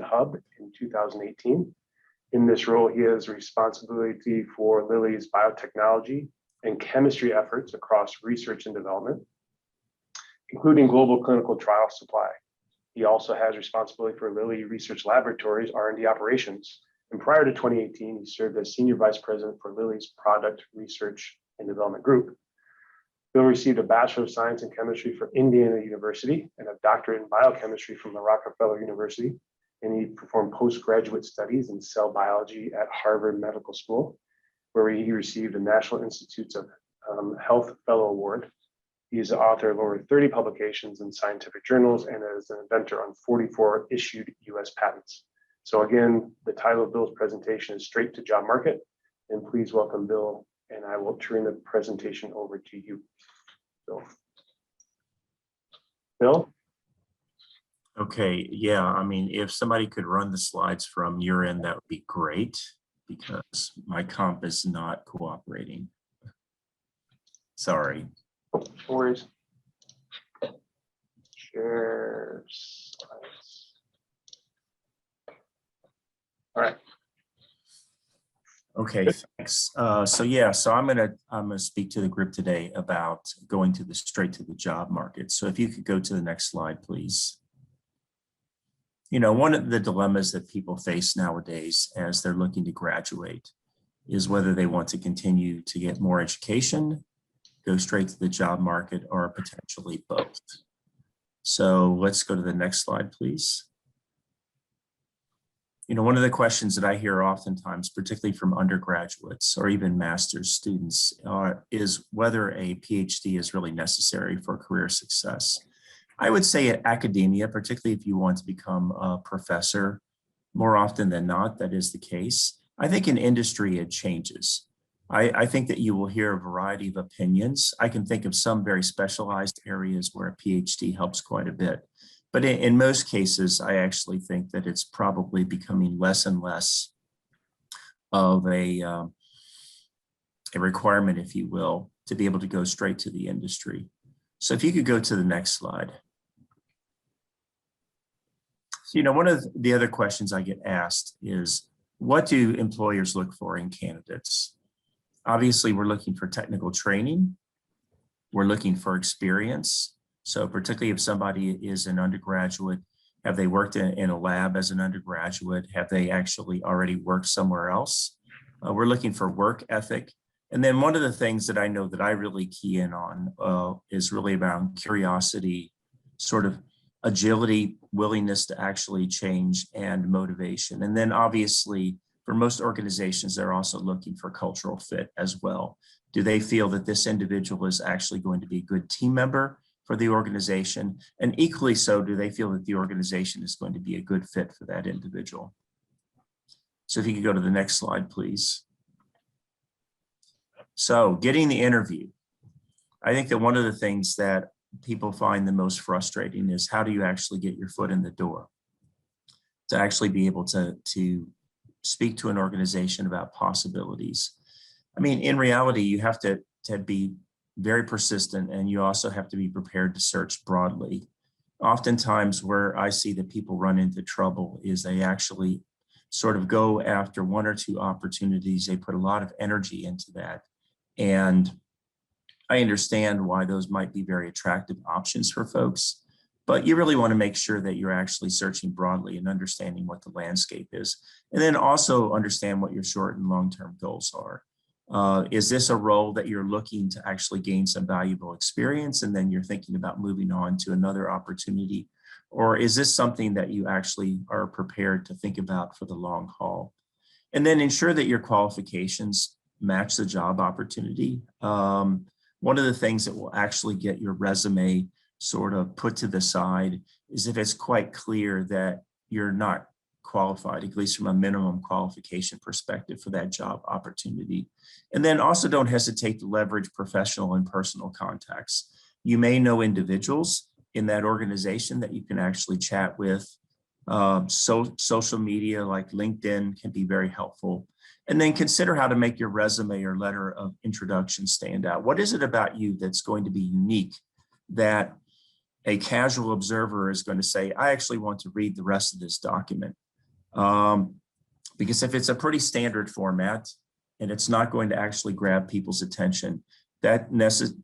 Hub in 2018. In this role, he has responsibility for Lilly's biotechnology and chemistry efforts across research and development, including global clinical trial supply. He also has responsibility for Lilly Research Laboratories R&D operations. And prior to 2018, he served as Senior Vice President for Lilly's Product Research and Development Group. Bill received a Bachelor of Science in Chemistry from Indiana University and a doctorate in biochemistry from the Rockefeller University. And he performed postgraduate studies in cell biology at Harvard Medical School, where he received the National Institutes of Health Fellow Award. He is the author of over 30 publications in scientific journals and is an inventor on 44 issued US patents. So again, the title of Bill's presentation is Straight to Job Market. And please welcome Bill, and I will turn the presentation over to you. So, Bill? Okay, yeah, I mean, if somebody could run the slides from your end, that would be great, because my comp is not cooperating. Sorry. No worries. Share slides. All right. Okay, thanks. So I'm gonna speak to the group today about going to the straight to the job market. So if you could go to the next slide, please. You know, one of the dilemmas that people face nowadays as they're looking to graduate is whether they want to continue to get more education, go straight to the job market, or potentially both. So let's go to the next slide, please. You know, one of the questions that I hear oftentimes, particularly from undergraduates or even master's students, is whether a PhD is really necessary for career success. I would say at academia, particularly if you want to become a professor, more often than not, that is the case. I think in industry, it changes. I think that you will hear a variety of opinions. I can think of some very specialized areas where a PhD helps quite a bit. But in most cases, I actually think that it's probably becoming less and less of a requirement, if you will, to be able to go straight to the industry. So if you could go to the next slide. So, you know, one of the other questions I get asked is, what do employers look for in candidates? Obviously, we're looking for technical training. We're looking for experience. So particularly if somebody is an undergraduate, have they worked in a lab as an undergraduate? Have they actually already worked somewhere else? We're looking for work ethic. And then one of the things that I know that I really key in on is really about curiosity, sort of agility, willingness to actually change, and motivation. And then obviously, for most organizations, they're also looking for cultural fit as well. Do they feel that this individual is actually going to be a good team member for the organization? And equally so, do they feel that the organization is going to be a good fit for that individual? So if you could go to the next slide, please. So getting the interview. I think that one of the things that people find the most frustrating is, how do you actually get your foot in the door to actually be able to speak to an organization about possibilities? I mean, in reality, you have to be very persistent, and you also have to be prepared to search broadly. Oftentimes where I see that people run into trouble is they actually sort of go after one or two opportunities. They put a lot of energy into that. And I understand why those might be very attractive options for folks, but you really want to make sure that you're actually searching broadly and understanding what the landscape is. And then also understand what your short and long-term goals are. Is this a role that you're looking to actually gain some valuable experience, and then you're thinking about moving on to another opportunity? Or is this something that you actually are prepared to think about for the long haul? And then ensure that your qualifications match the job opportunity. One of the things that will actually get your resume sort of put to the side is if it's quite clear that you're not qualified, at least from a minimum qualification perspective, for that job opportunity. And then also don't hesitate to leverage professional and personal contacts. You may know individuals in that organization that you can actually chat with. Social media like LinkedIn can be very helpful. And then consider how to make your resume or letter of introduction stand out. What is it about you that's going to be unique that A casual observer is going to say, I actually want to read the rest of this document. Because if it's a pretty standard format and it's not going to actually grab people's attention, that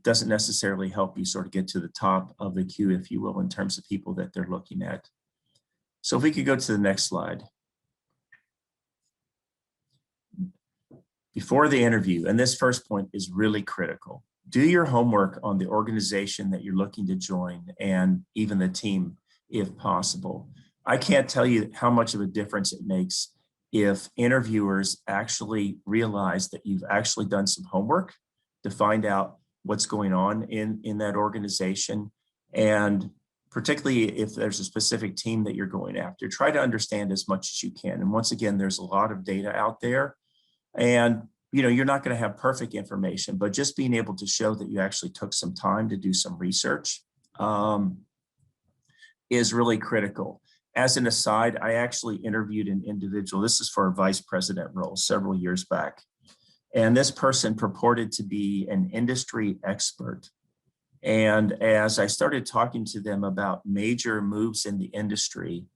doesn't necessarily help you sort of get to the top of the queue, if you will, in terms of people that they're looking at. So if we could go to the next slide. Before the interview, and this first point is really critical, do your homework on the organization that you're looking to join and even the team, if possible. I can't tell you how much of a difference it makes if interviewers actually realize that you've actually done some homework to find out what's going on in that organization. And particularly if there's a specific team that you're going after, try to understand as much as you can. And once again, there's a lot of data out there. And you're not going to have perfect information, but just being able to show that you actually took some time to do some research is really critical. As an aside, I actually interviewed an individual. This is for a vice president role several years back. And this person purported to be an industry expert. And as I started talking to them about major moves in the industry,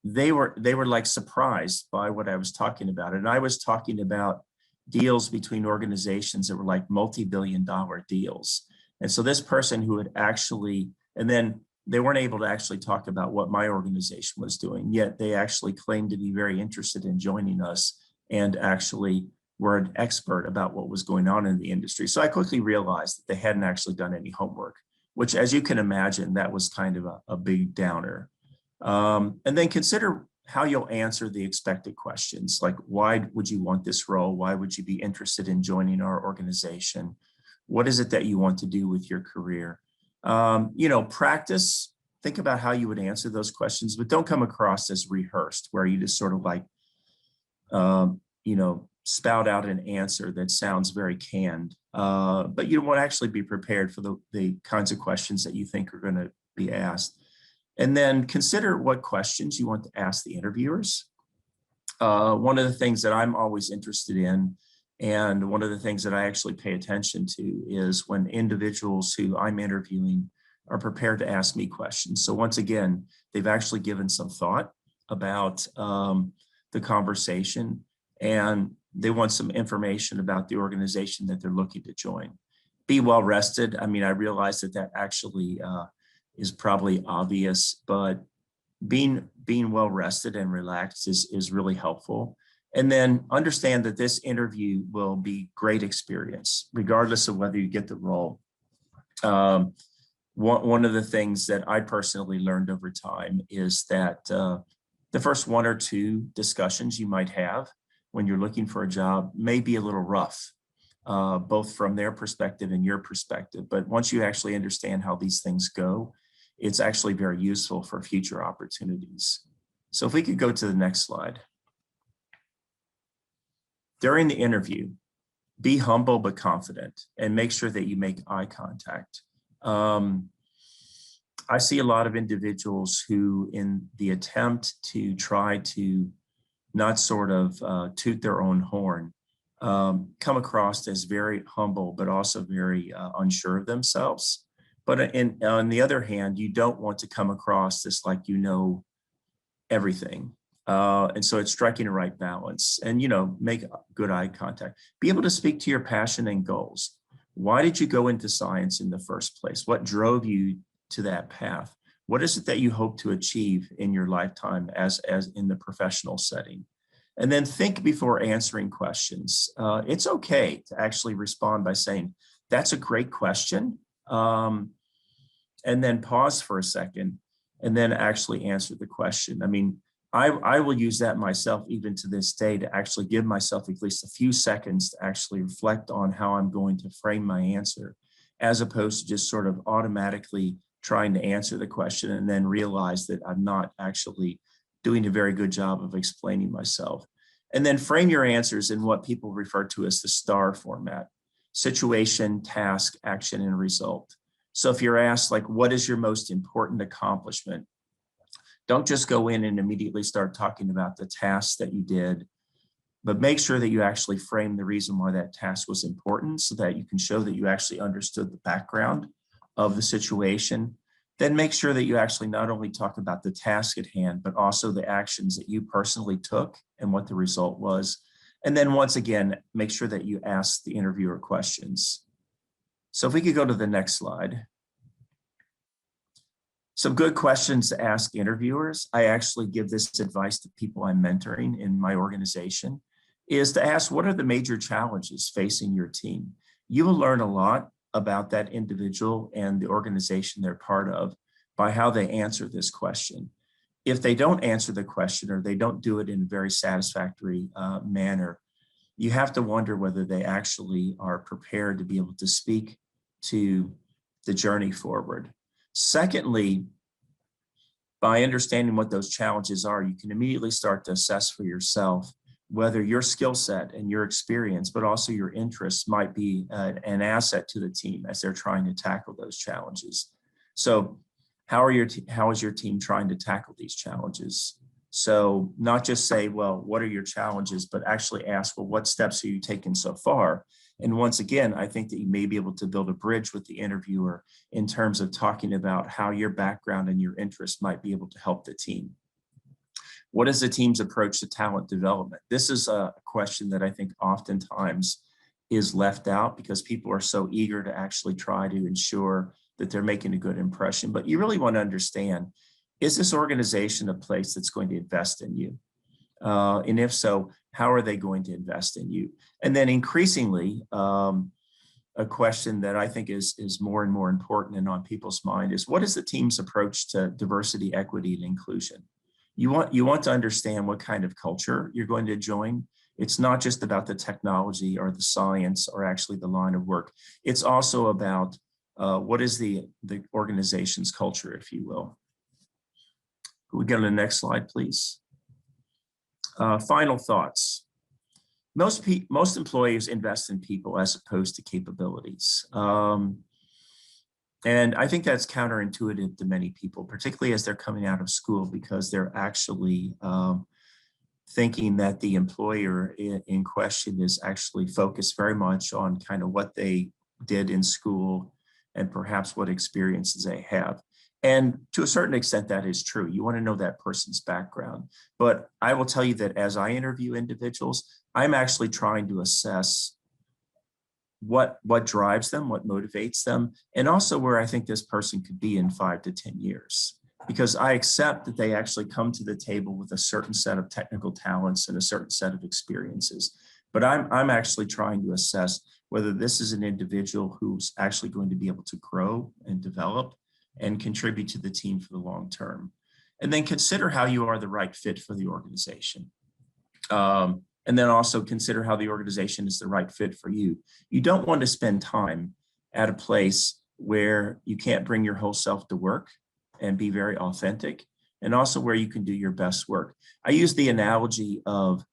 they were like surprised by what I was talking about. And I was talking about deals between organizations that were like multi-billion-dollar deals. And so this person who had actually, and then they weren't able to actually talk about what my organization was doing, yet they actually claimed to be very interested in joining us and actually were an expert about what was going on in the industry. So I quickly realized that they hadn't actually done any homework, which, as you can imagine, that was kind of a big downer. And then consider how you'll answer the expected questions, like why would you want this role? Why would you be interested in joining our organization? What is it that you want to do with your career? Practice, think about how you would answer those questions, but don't come across as rehearsed, where you just sort of like, spout out an answer that sounds very canned, but you want to actually be prepared for the kinds of questions that you think are going to be asked. And then consider what questions you want to ask the interviewers. One of the things that I'm always interested in, and one of the things that I actually pay attention to, is when individuals who I'm interviewing are prepared to ask me questions. So once again, they've actually given some thought about the conversation, and they want some information about the organization that they're looking to join. Be well rested. I mean, I realize that actually is probably obvious, but being well rested and relaxed is really helpful. And then understand that this interview will be great experience, regardless of whether you get the role. One of the things that I personally learned over time is that the first one or two discussions you might have when you're looking for a job may be a little rough, both from their perspective and your perspective. But once you actually understand how these things go, it's actually very useful for future opportunities. So if we could go to the next slide. During the interview, be humble but confident, and make sure that you make eye contact. I see a lot of individuals who, in the attempt to try to not sort of toot their own horn, come across as very humble, but also very unsure of themselves. But on the other hand, you don't want to come across as like you know everything. And so it's striking a right balance, and make good eye contact. Be able to speak to your passion and goals. Why did you go into science in the first place? What drove you to that path? What is it that you hope to achieve in your lifetime as in the professional setting? And then think before answering questions. It's okay to actually respond by saying, that's a great question. And then pause for a second and then actually answer the question. I mean, I will use that myself even to this day, to actually give myself at least a few seconds to actually reflect on how I'm going to frame my answer, as opposed to just sort of automatically trying to answer the question and then realize that I'm not actually doing a very good job of explaining myself. And then frame your answers in what people refer to as the STAR format: situation, task, action, and result. So if you're asked, like, what is your most important accomplishment? Don't just go in and immediately start talking about the tasks that you did, but make sure that you actually frame the reason why that task was important, so that you can show that you actually understood the background of the situation, then make sure that you actually not only talk about the task at hand, but also the actions that you personally took and what the result was. And then once again, make sure that you ask the interviewer questions. So if we could go to the next slide. Some good questions to ask interviewers. I actually give this advice to people I'm mentoring in my organization, is to ask, what are the major challenges facing your team? You will learn a lot about that individual and the organization they're part of by how they answer this question. If they don't answer the question or they don't do it in a very satisfactory manner, you have to wonder whether they actually are prepared to be able to speak to the journey forward. Secondly, by understanding what those challenges are, you can immediately start to assess for yourself whether your skill set and your experience, but also your interests, might be an asset to the team as they're trying to tackle those challenges. So how is your team trying to tackle these challenges? So not just say, well, what are your challenges, but actually ask, well, what steps have you taken so far? And once again, I think that you may be able to build a bridge with the interviewer in terms of talking about how your background and your interests might be able to help the team. What is the team's approach to talent development? This is a question that I think oftentimes is left out because people are so eager to actually try to ensure that they're making a good impression. But you really want to understand, is this organization a place that's going to invest in you? And if so, how are they going to invest in you? And then increasingly, a question that I think is more and more important and on people's mind is, what is the team's approach to diversity, equity, and inclusion? You want to understand what kind of culture you're going to join. It's not just about the technology or the science or actually the line of work. It's also about what is the organization's culture, if you will. Could we go to the next slide, please? Final thoughts. Most employers invest in people as opposed to capabilities. And I think that's counterintuitive to many people, particularly as they're coming out of school, because they're actually thinking that the employer in question is actually focused very much on kind of what they did in school and perhaps what experiences they have. And to a certain extent, that is true. You want to know that person's background. But I will tell you that as I interview individuals, I'm actually trying to assess what drives them, what motivates them, and also where I think this person could be in 5 to 10 years. Because I accept that they actually come to the table with a certain set of technical talents and a certain set of experiences. But I'm actually trying to assess whether this is an individual who's actually going to be able to grow and develop and contribute to the team for the long term. And then consider how you are the right fit for the organization. And then also consider how the organization is the right fit for you. You don't want to spend time at a place where you can't bring your whole self to work and be very authentic, and also where you can do your best work. I use the analogy of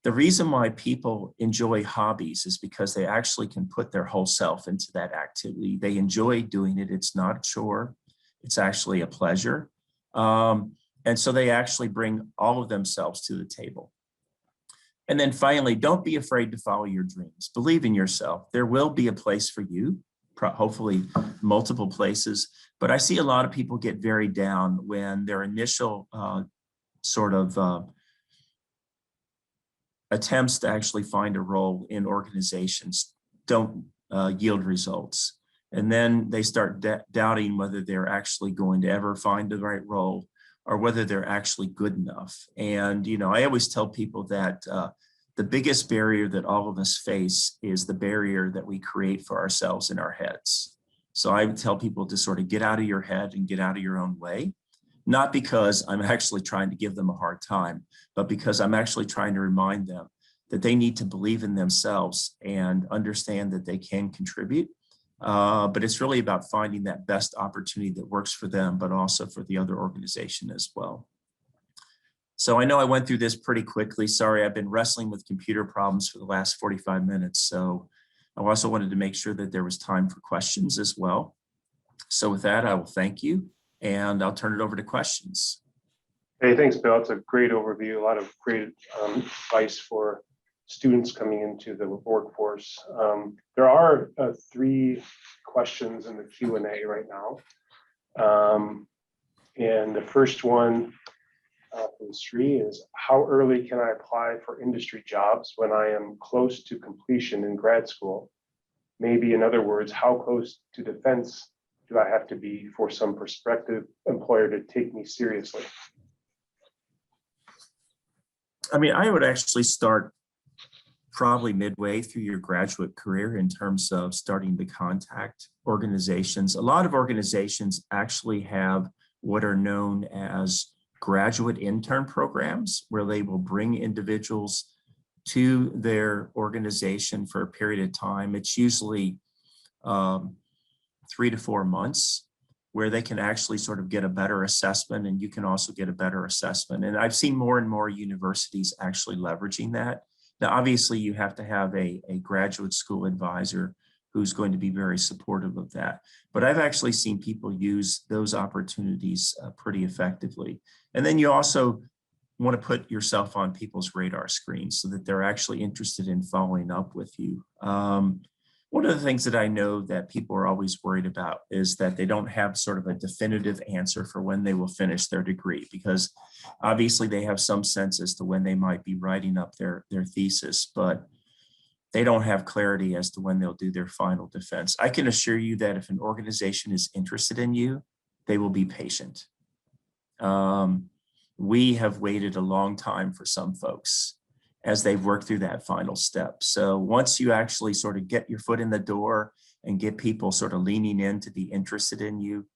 the reason why people enjoy hobbies is because they actually can put their whole self into that activity. They enjoy doing it. It's not a chore. It's actually a pleasure. And so they actually bring all of themselves to the table. And then finally, don't be afraid to follow your dreams. Believe in yourself. There will be a place for you, hopefully multiple places. But I see a lot of people get very down when their initial attempts to actually find a role in organizations don't yield results. And then they start doubting whether they're actually going to ever find the right role or whether they're actually good enough. And, I always tell people that the biggest barrier that all of us face is the barrier that we create for ourselves in our heads. So I would tell people to sort of get out of your head and get out of your own way, not because I'm actually trying to give them a hard time, but because I'm actually trying to remind them that they need to believe in themselves and understand that they can contribute. But it's really about finding that best opportunity that works for them, but also for the other organization as well. So I know I went through this pretty quickly. Sorry, I've been wrestling with computer problems for the last 45 minutes. So I also wanted to make sure that there was time for questions as well. So with that, I will thank you and I'll turn it over to questions. Hey, thanks, Bill. It's a great overview, a lot of great advice for students coming into the workforce. There are 3 questions in the Q&A right now. And the first one from Sri is, how early can I apply for industry jobs when I am close to completion in grad school? Maybe in other words, how close to defense do I have to be for some prospective employer to take me seriously? I mean, I would actually start probably midway through your graduate career in terms of starting to contact organizations. A lot of organizations actually have what are known as graduate intern programs, where they will bring individuals to their organization for a period of time. It's usually 3 to 4 months, where they can actually sort of get a better assessment, and you can also get a better assessment. And I've seen more and more universities actually leveraging that. Now, obviously, you have to have a graduate school advisor who's going to be very supportive of that. But I've actually seen people use those opportunities pretty effectively. And then you also want to put yourself on people's radar screens so that they're actually interested in following up with you. One of the things that I know that people are always worried about is that they don't have sort of a definitive answer for when they will finish their degree, because obviously they have some sense as to when they might be writing up their thesis, but they don't have clarity as to when they'll do their final defense. I can assure you that if an organization is interested in you, they will be patient. We have waited a long time for some folks as they've worked through that final step. So once you actually sort of get your foot in the door and get people sort of leaning in to be interested in you,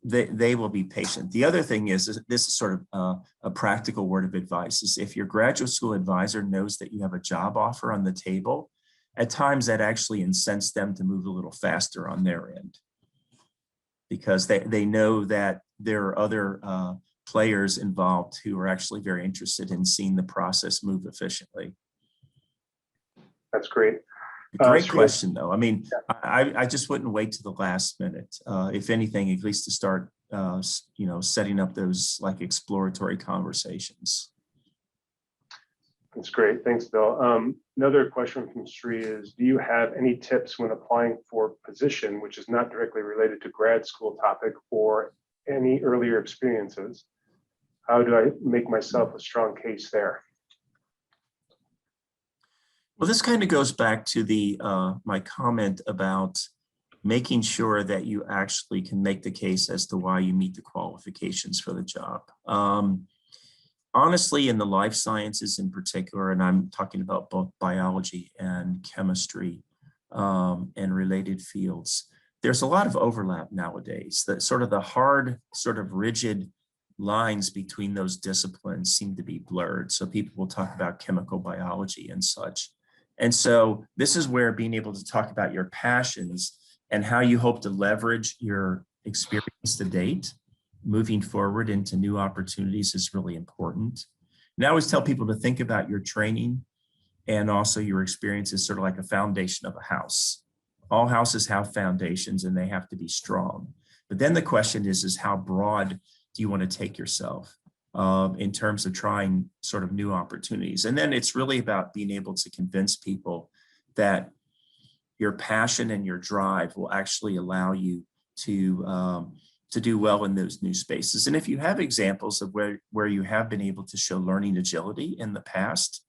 they will be patient. The other thing is this is sort of a practical word of advice, is if your graduate school advisor knows that you have a job offer on the table, at times that actually incents them to move a little faster on their end, because they know that there are other players involved who are actually very interested in seeing the process move efficiently. That's great. Great question, though. I mean, I just wouldn't wait to the last minute. If anything, at least to start, setting up those like exploratory conversations. That's great. Thanks, Bill. Another question from Sri is, do you have any tips when applying for a position which is not directly related to grad school topic or any earlier experiences? How do I make myself a strong case there? Well, this kind of goes back to the my comment about making sure that you actually can make the case as to why you meet the qualifications for the job. Honestly, in the life sciences in particular, and I'm talking about both biology and chemistry and related fields, there's a lot of overlap nowadays. That sort of the hard, sort of rigid lines between those disciplines seem to be blurred. So people will talk about chemical biology and such. And so this is where being able to talk about your passions and how you hope to leverage your experience to date, moving forward into new opportunities, is really important. And I always tell people to think about your training and also your experience as sort of like a foundation of a house. All houses have foundations and they have to be strong. But then the question is how broad do you want to take yourself in terms of trying sort of new opportunities? And then it's really about being able to convince people that your passion and your drive will actually allow you to do well in those new spaces. And if you have examples of where you have been able to show learning agility in the past,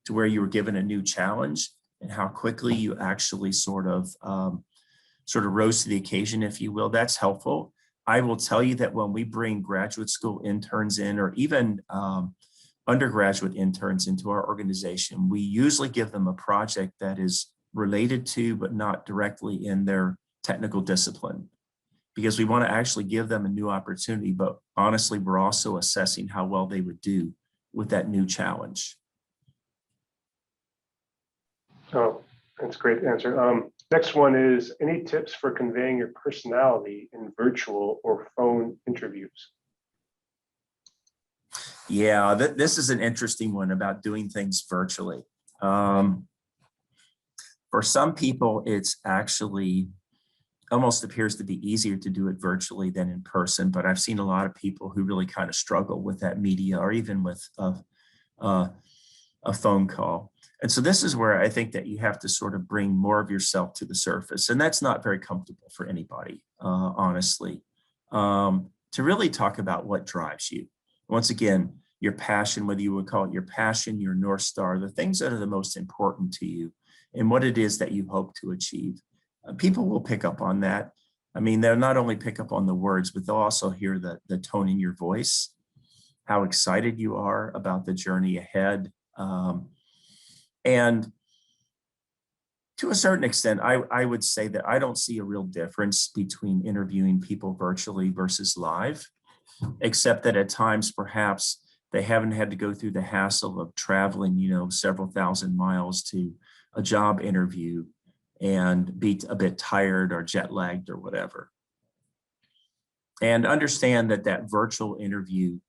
to where you were given a new challenge and how quickly you actually sort of rose to the occasion, if you will, that's helpful. I will tell you that when we bring graduate school interns in, or even undergraduate interns into our organization, we usually give them a project that is related to, but not directly in their technical discipline, because we want to actually give them a new opportunity. But honestly, we're also assessing how well they would do with that new challenge. Oh, that's a great answer. Next one is, any tips for conveying your personality in virtual or phone interviews? Yeah, this is an interesting one about doing things virtually. For some people, it's actually almost appears to be easier to do it virtually than in person, but I've seen a lot of people who really kind of struggle with that media, or even with a phone call. And so this is where I think that you have to sort of bring more of yourself to the surface. And that's not very comfortable for anybody, honestly, to really talk about what drives you. Once again, your passion, whether you would call it your passion, your North Star, the things that are the most important to you and what it is that you hope to achieve. People will pick up on that. I mean, they'll not only pick up on the words, but they'll also hear the tone in your voice, how excited you are about the journey ahead. And to a certain extent, I would say that I don't see a real difference between interviewing people virtually versus live, except that at times perhaps they haven't had to go through the hassle of traveling, several thousand miles to a job interview and be a bit tired or jet lagged or whatever. And understand that virtual interview,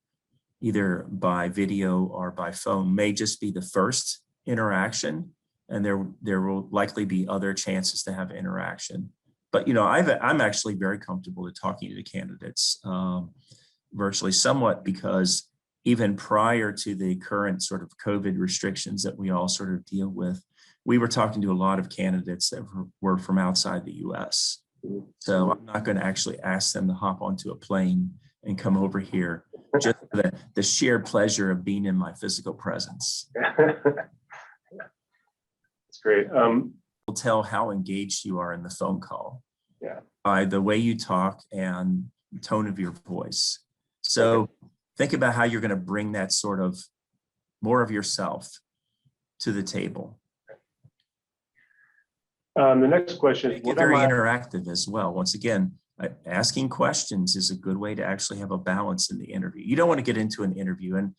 either by video or by phone, may just be the first interaction, and there will likely be other chances to have interaction. But I'm actually very comfortable with talking to the candidates virtually, somewhat because even prior to the current sort of COVID restrictions that we all sort of deal with, we were talking to a lot of candidates that were from outside the US. So I'm not going to actually ask them to hop onto a plane and come over here, just for the sheer pleasure of being in my physical presence. That's great. Will tell how engaged you are in the phone call. Yeah. By the way you talk and tone of your voice. So think about how you're going to bring that sort of more of yourself to the table. The next question is, Make it very interactive as well. Once again, asking questions is a good way to actually have a balance in the interview. You don't want to get into an interview, and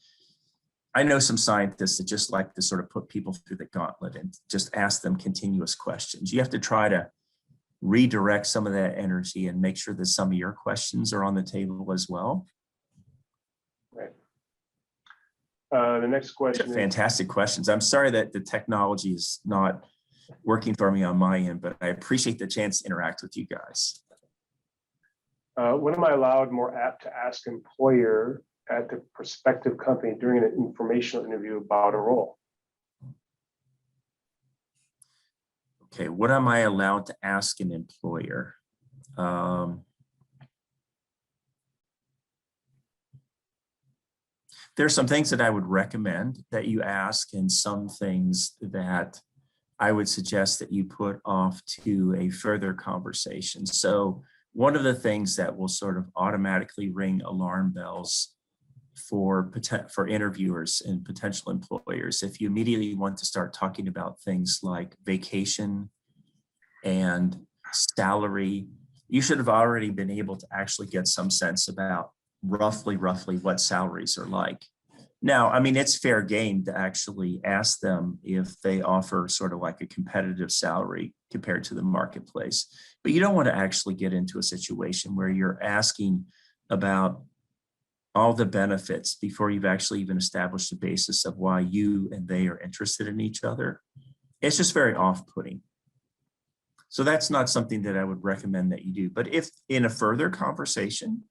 I know some scientists that just like to sort of put people through the gauntlet and just ask them continuous questions. You have to try to redirect some of that energy and make sure that some of your questions are on the table as well. Right. The next question. Fantastic questions. I'm sorry that the technology is not working for me on my end, but I appreciate the chance to interact with you guys. When am I allowed more apt to ask employer at the prospective company during an informational interview about a role? Okay, what am I allowed to ask an employer? There's some things that I would recommend that you ask, and some things that I would suggest that you put off to a further conversation. So one of the things that will sort of automatically ring alarm bells for interviewers and potential employers, if you immediately want to start talking about things like vacation and salary, you should have already been able to actually get some sense about roughly what salaries are like. Now, I mean, it's fair game to actually ask them if they offer sort of like a competitive salary compared to the marketplace, but you don't want to actually get into a situation where you're asking about all the benefits before you've actually even established a basis of why you and they are interested in each other. It's just very off-putting. So that's not something that I would recommend that you do. But if in a further conversation,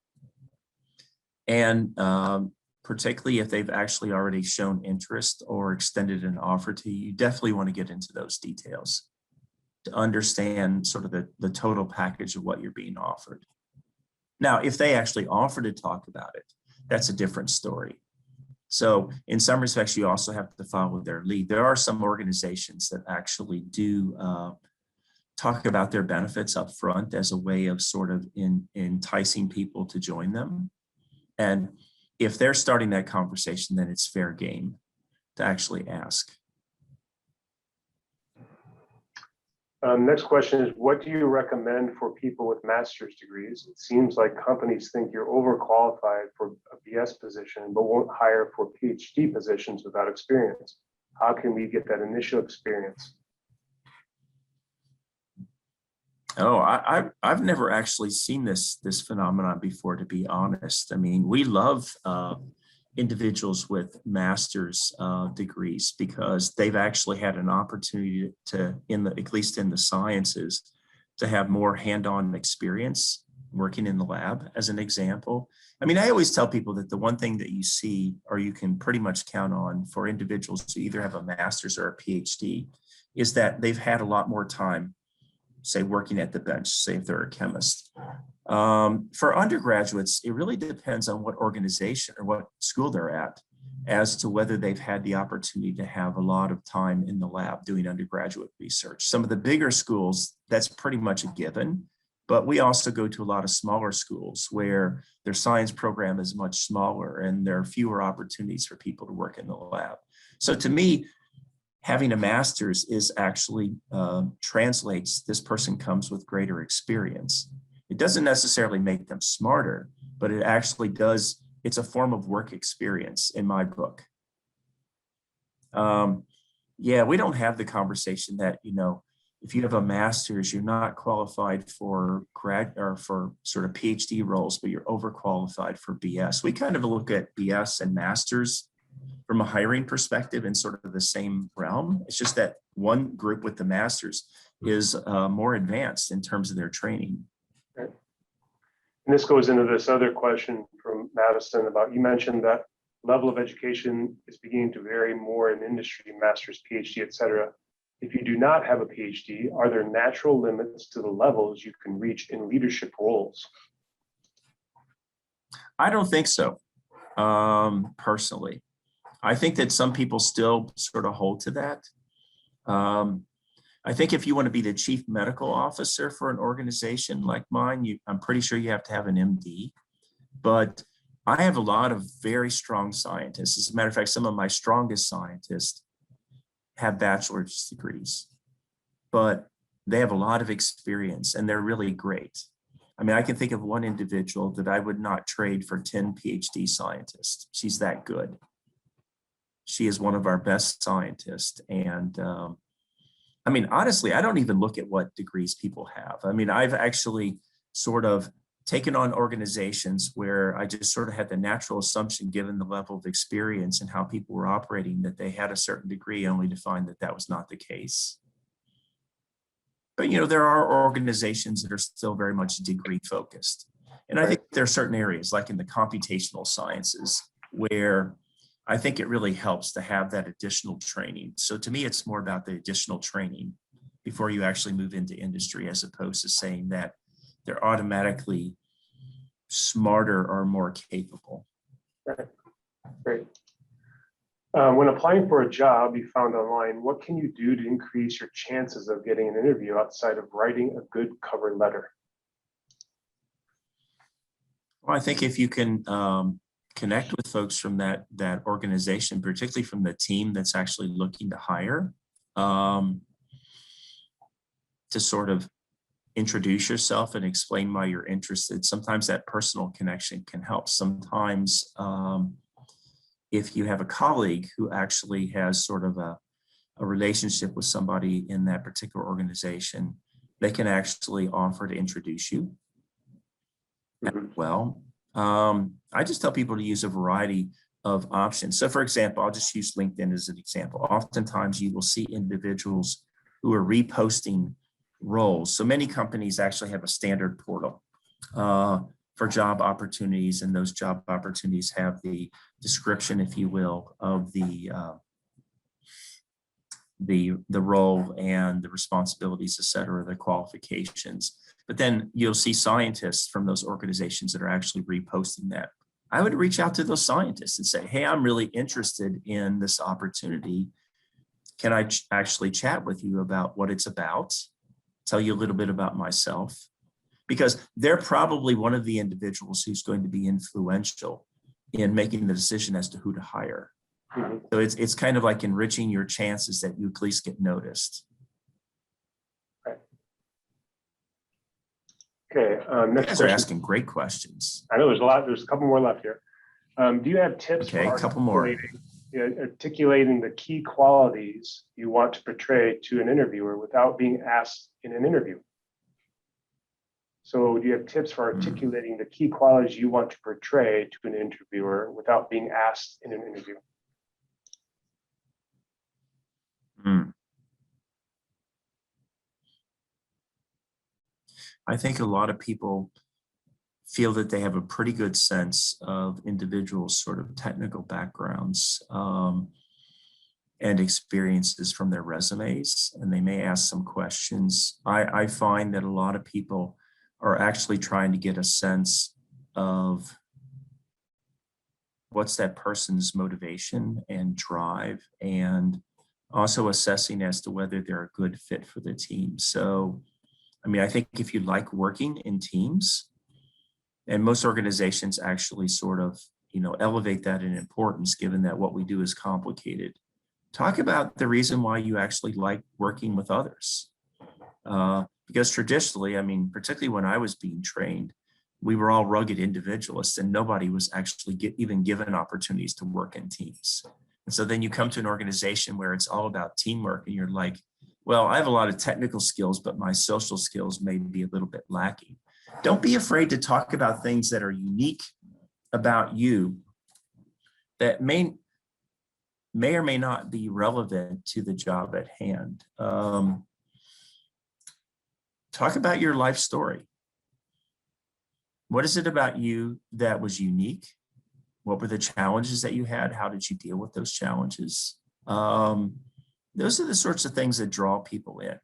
and particularly if they've actually already shown interest or extended an offer to you, you definitely want to get into those details to understand sort of the total package of what you're being offered. Now, if they actually offer to talk about it, that's a different story. So in some respects, you also have to follow their lead. There are some organizations that actually do talk about their benefits up front as a way of sort of enticing people to join them. And if they're starting that conversation, then it's fair game to actually ask. Next question is, what do you recommend for people with master's degrees? It seems like companies think you're overqualified for a BS position, but won't hire for PhD positions without experience. How can we get that initial experience? Oh, I've never actually seen this phenomenon before, to be honest. I mean, we love individuals with master's degrees because they've actually had an opportunity to, at least in the sciences, to have more hand-on experience working in the lab as an example. I mean, I always tell people that the one thing that you see, or you can pretty much count on for individuals who either have a master's or a PhD, is that they've had a lot more time, say, working at the bench, say if they're a chemist. For undergraduates, it really depends on what organization or what school they're at as to whether they've had the opportunity to have a lot of time in the lab doing undergraduate research. Some of the bigger schools, that's pretty much a given, but we also go to a lot of smaller schools where their science program is much smaller and there are fewer opportunities for people to work in the lab. So to me, having a master's is actually translates, this person comes with greater experience. It doesn't necessarily make them smarter, but it actually does. It's a form of work experience in my book. Yeah, we don't have the conversation that, you know, if you have a master's, you're not qualified for grad or for sort of PhD roles, but you're overqualified for BS. We kind of look at BS and masters from a hiring perspective in sort of the same realm. It's just that one group with the masters is more advanced in terms of their training. Right. And this goes into this other question from Madison about, you mentioned that level of education is beginning to vary more in industry, master's, PhD, et cetera. If you do not have a PhD, are there natural limits to the levels you can reach in leadership roles? I don't think so, personally. I think that some people still sort of hold to that. I think if you want to be the chief medical officer for an organization like mine, I'm pretty sure you have to have an MD. But I have a lot of very strong scientists. As a matter of fact, some of my strongest scientists have bachelor's degrees, but they have a lot of experience and they're really great. I mean, I can think of one individual that I would not trade for 10 PhD scientists. She's that good. She is one of our best scientists. And I mean, honestly, I don't even look at what degrees people have. I mean, I've actually sort of taken on organizations where I just sort of had the natural assumption, given the level of experience and how people were operating, that they had a certain degree, only to find that that was not the case. But, you know, there are organizations that are still very much degree focused. And I think there are certain areas, like in the computational sciences, where I think it really helps to have that additional training. So to me, it's more about the additional training before you actually move into industry, as opposed to saying that they're automatically smarter or more capable. Right. Great. When applying for a job you found online, what can you do to increase your chances of getting an interview outside of writing a good cover letter? Well, I think if you can connect with folks from that organization, particularly from the team that's actually looking to hire, to sort of introduce yourself and explain why you're interested. Sometimes that personal connection can help. Sometimes if you have a colleague who actually has sort of a relationship with somebody in that particular organization, they can actually offer to introduce you as well. I just tell people to use a variety of options. So for example, I'll just use LinkedIn as an example. Oftentimes you will see individuals who are reposting roles. So many companies actually have a standard portal for job opportunities, and those job opportunities have the description, if you will, of the role and the responsibilities, et cetera, the qualifications. But then you'll see scientists from those organizations that are actually reposting that. I would reach out to those scientists and say, hey, I'm really interested in this opportunity. Can I actually chat with you about what it's about? Tell you a little bit about myself? Because they're probably one of the individuals who's going to be influential in making the decision as to who to hire. So it's kind of like enriching your chances that you at least get noticed. Okay, next You guys are asking great questions. I know there's a lot, there's a couple more left here. Do you have tips Okay, for a couple more. articulating the key qualities you want to portray to an interviewer without being asked in an interview? So do you have tips for articulating the key qualities you want to portray to an interviewer without being asked in an interview? I think a lot of people feel that they have a pretty good sense of individuals' sort of technical backgrounds and experiences from their resumes, and they may ask some questions. I find that a lot of people are actually trying to get a sense of what's that person's motivation and drive, and also assessing as to whether they're a good fit for the team. So, I mean, I think if you like working in teams, and most organizations actually sort of, elevate that in importance, given that what we do is complicated. Talk about the reason why you actually like working with others. Because traditionally, I mean, particularly when I was being trained, we were all rugged individualists and nobody was actually even given opportunities to work in teams. And so then you come to an organization where it's all about teamwork and you're like, well, I have a lot of technical skills, but my social skills may be a little bit lacking. Don't be afraid to talk about things that are unique about you that may or may not be relevant to the job at hand. Talk about your life story. What is it about you that was unique? What were the challenges that you had? How did you deal with those challenges? Those are the sorts of things that draw people in.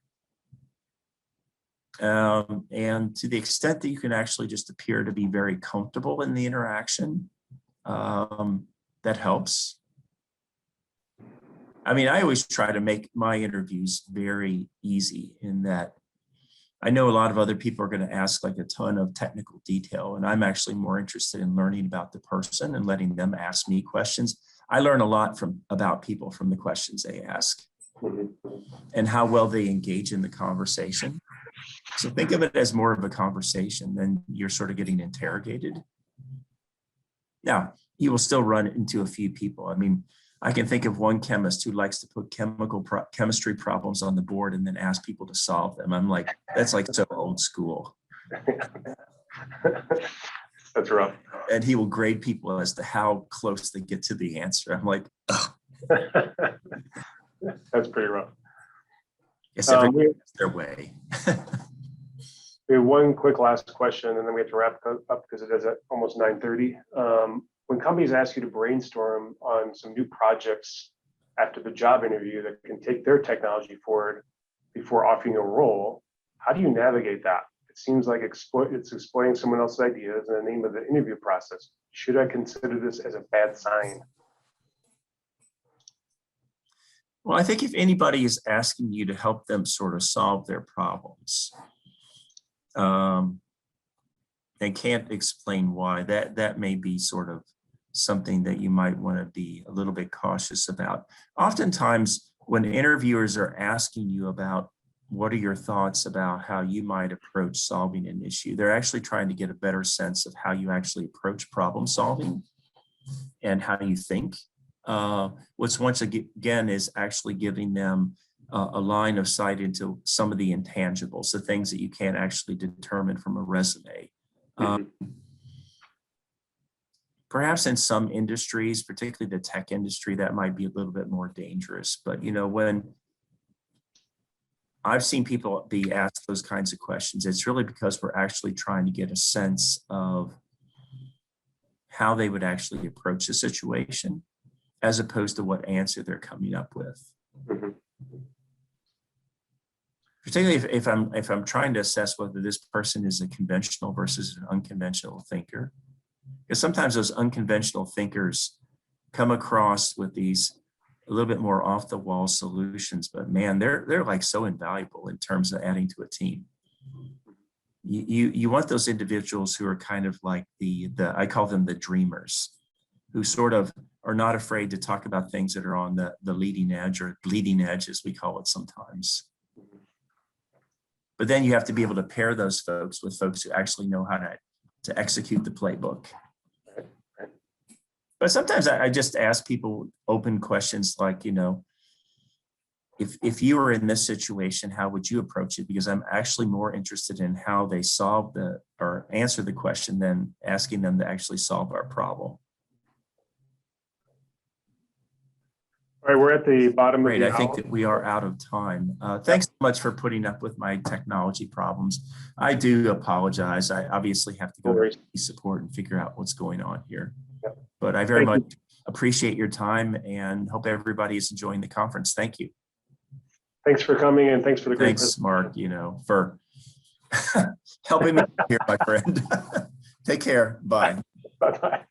And to the extent that you can actually just appear to be very comfortable in the interaction, that helps. I mean, I always try to make my interviews very easy in that I know a lot of other people are going to ask like a ton of technical detail, and I'm actually more interested in learning about the person and letting them ask me questions. I learn a lot about people from the questions they ask and how well they engage in the conversation. So think of it as more of a conversation than you're sort of getting interrogated. Now, you will still run into a few people. I mean, I can think of one chemist who likes to put chemistry problems on the board and then ask people to solve them. I'm like, that's like so old school. That's rough. And he will grade people as to how close they get to the answer. I'm like, oh. That's pretty rough. Yes, everybody has their way. We have one quick last question, and then we have to wrap up because it is at almost 9:30. When companies ask you to brainstorm on some new projects after the job interview that can take their technology forward before offering a role, how do you navigate that? It seems like it's exploiting someone else's ideas in the name of the interview process. Should I consider this as a bad sign? Well, I think if anybody is asking you to help them sort of solve their problems, they can't explain why, that may be sort of something that you might want to be a little bit cautious about. Oftentimes, when interviewers are asking you about what are your thoughts about how you might approach solving an issue, they're actually trying to get a better sense of how you actually approach problem solving and how you think. What's once again is actually giving them a line of sight into some of the intangibles, the things that you can't actually determine from a resume. Perhaps in some industries, particularly the tech industry, that might be a little bit more dangerous. But when I've seen people be asked those kinds of questions, it's really because we're actually trying to get a sense of how they would actually approach the situation, as opposed to what answer they're coming up with. Particularly if I'm trying to assess whether this person is a conventional versus an unconventional thinker. Because sometimes those unconventional thinkers come across with these a little bit more off the wall solutions, but man, they're like so invaluable in terms of adding to a team. You want those individuals who are kind of like I call them the dreamers, who sort of are not afraid to talk about things that are on the leading edge, or bleeding edge, as we call it sometimes. But then you have to be able to pair those folks with folks who actually know how to execute the playbook. But sometimes I just ask people open questions like, if you were in this situation, how would you approach it? Because I'm actually more interested in how they solve or answer the question than asking them to actually solve our problem. All right, we're at the bottom of Great. the I think hour. that we are out of time. Thanks so much for putting up with my technology problems. I do apologize. I obviously have to No go worries. to support and figure out what's going on here. Yep. But I very Thank much you. appreciate your time and hope everybody is enjoying the conference. Thank you. Thanks for coming and thanks for the great Thanks, Mark, for helping me here, my friend. Take care. Bye. Bye-bye.